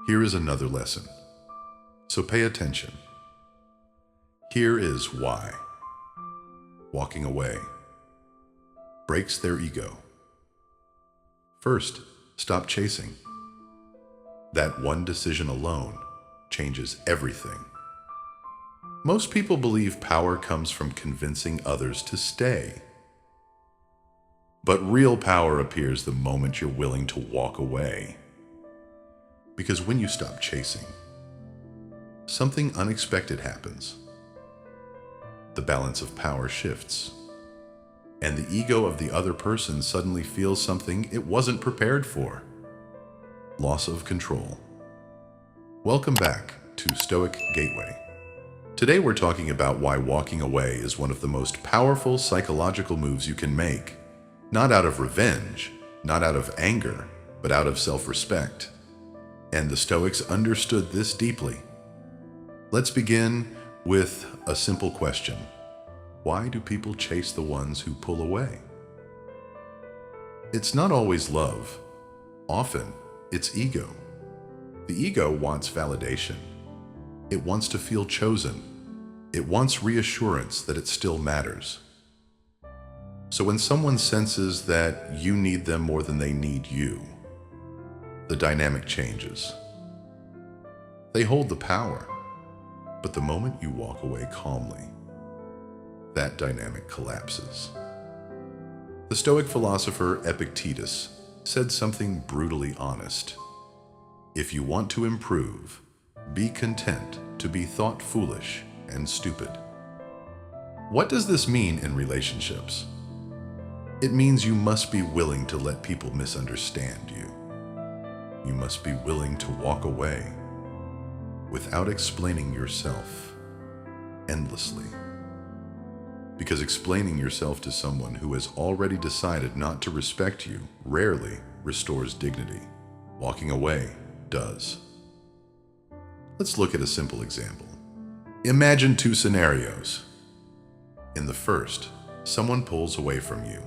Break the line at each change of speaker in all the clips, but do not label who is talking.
Here is another lesson. So pay attention. Here is why. Walking away breaks their ego. First, stop chasing. That one decision alone changes everything. Most people believe power comes from convincing others to stay. But real power appears the moment you're willing to walk away. Because when you stop chasing, something unexpected happens. The balance of power shifts, and the ego of the other person suddenly feels something it wasn't prepared for. Loss of control. Welcome back to Stoic Gateway. Today we're talking about why walking away is one of the most powerful psychological moves you can make. Not out of revenge, not out of anger, but out of self-respect. And the Stoics understood this deeply. Let's begin with a simple question. Why do people chase the ones who pull away? It's not always love. Often, it's ego. The ego wants validation. It wants to feel chosen. It wants reassurance that it still matters. So when someone senses that you need them more than they need you, the dynamic changes. They hold the power, but the moment you walk away calmly, that dynamic collapses. The Stoic philosopher Epictetus said something brutally honest. If you want to improve, be content to be thought foolish and stupid. What does this mean in relationships? It means you must be willing to let people misunderstand you. You must be willing to walk away without explaining yourself endlessly. Because explaining yourself to someone who has already decided not to respect you rarely restores dignity. Walking away does. Let's look at a simple example. Imagine two scenarios. In the first, someone pulls away from you.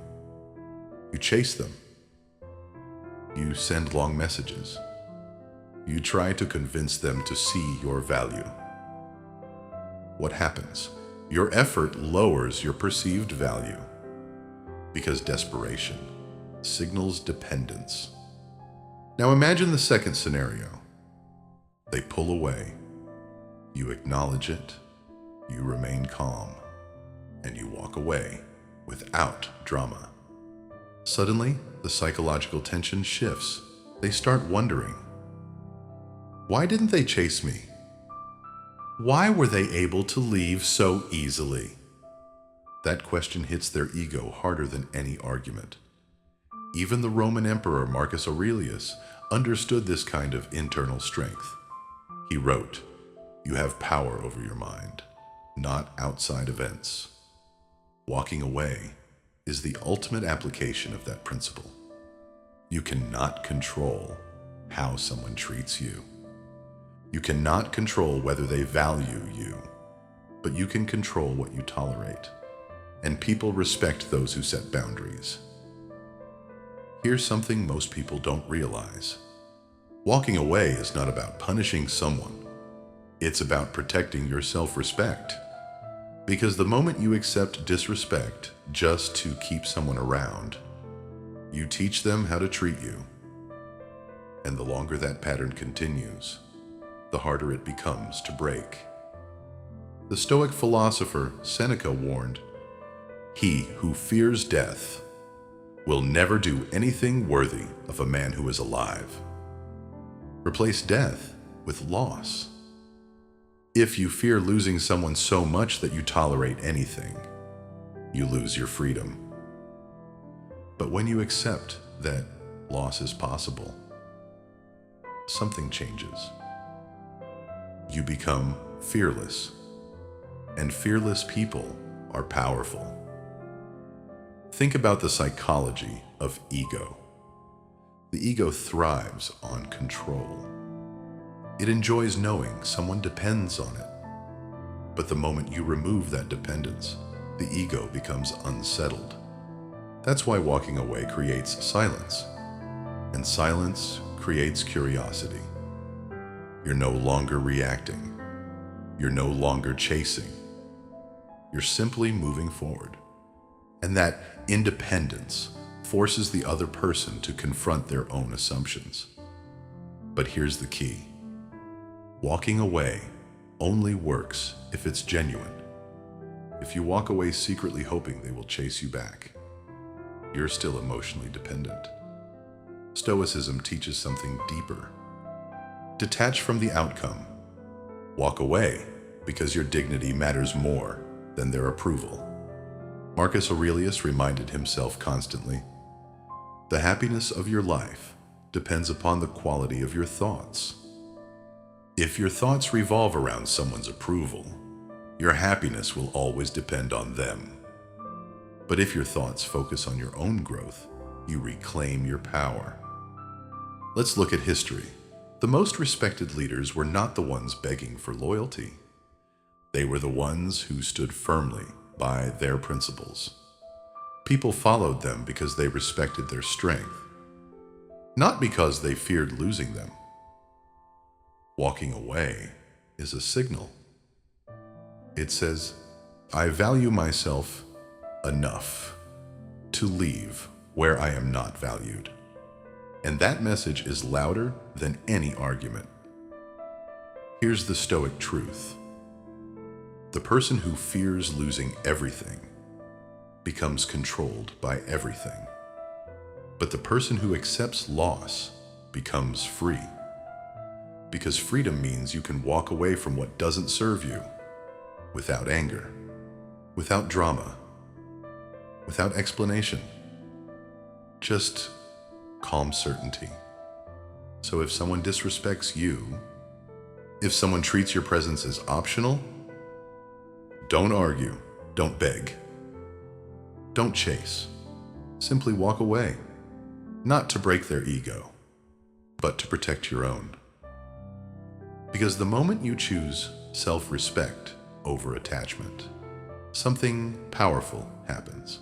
You chase them. You send long messages. You try to convince them to see your value. What happens? Your effort lowers your perceived value because desperation signals dependence. Now imagine the second scenario. They pull away. You acknowledge it. You remain calm. And you walk away without drama. Suddenly, the psychological tension shifts. They start wondering, why didn't they chase me? Why were they able to leave so easily? That question hits their ego harder than any argument. Even the Roman Emperor Marcus Aurelius understood this kind of internal strength. He wrote, "You have power over your mind, not outside events." Walking away is the ultimate application of that principle. You cannot control how someone treats you. You cannot control whether they value you, but you can control what you tolerate. And people respect those who set boundaries. Here's something most people don't realize. Walking away is not about punishing someone. It's about protecting your self-respect. Because the moment you accept disrespect just to keep someone around, you teach them how to treat you. And the longer that pattern continues, the harder it becomes to break. The Stoic philosopher Seneca warned, "He who fears death will never do anything worthy of a man who is alive." Replace death with loss. If you fear losing someone so much that you tolerate anything, you lose your freedom. But when you accept that loss is possible, something changes. You become fearless, and fearless people are powerful. Think about the psychology of ego. The ego thrives on control. It enjoys knowing someone depends on it. But the moment you remove that dependence, the ego becomes unsettled. That's why walking away creates silence, and silence creates curiosity. You're no longer reacting. You're no longer chasing. You're simply moving forward. And that independence forces the other person to confront their own assumptions. But here's the key. Walking away only works if it's genuine. If you walk away secretly hoping they will chase you back, you're still emotionally dependent. Stoicism teaches something deeper. Detach from the outcome. Walk away because your dignity matters more than their approval. Marcus Aurelius reminded himself constantly, the happiness of your life depends upon the quality of your thoughts. If your thoughts revolve around someone's approval, your happiness will always depend on them. But if your thoughts focus on your own growth, you reclaim your power. Let's look at history. The most respected leaders were not the ones begging for loyalty. They were the ones who stood firmly by their principles. People followed them because they respected their strength, not because they feared losing them. Walking away is a signal. It says, I value myself enough to leave where I am not valued. And that message is louder than any argument. Here's the Stoic truth. The person who fears losing everything becomes controlled by everything. But the person who accepts loss becomes free. Because freedom means you can walk away from what doesn't serve you without anger, without drama, without explanation, just calm certainty. So if someone disrespects you, if someone treats your presence as optional, don't argue, don't beg, don't chase. Simply walk away, not to break their ego, but to protect your own. Because the moment you choose self-respect over attachment, something powerful happens.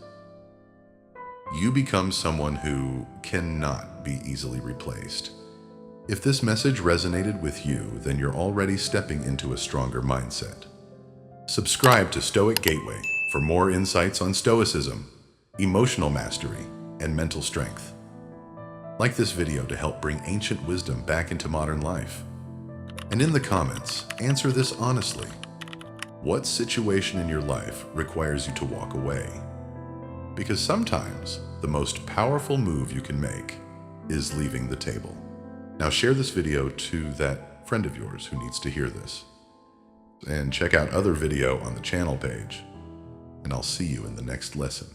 You become someone who cannot be easily replaced. If this message resonated with you, then you're already stepping into a stronger mindset. Subscribe to Stoic Gateway for more insights on Stoicism, emotional mastery, and mental strength. Like this video to help bring ancient wisdom back into modern life. And in the comments, answer this honestly. What situation in your life requires you to walk away? Because sometimes the most powerful move you can make is leaving the table. Now share this video to that friend of yours who needs to hear this. And check out other video on the channel page. And I'll see you in the next lesson.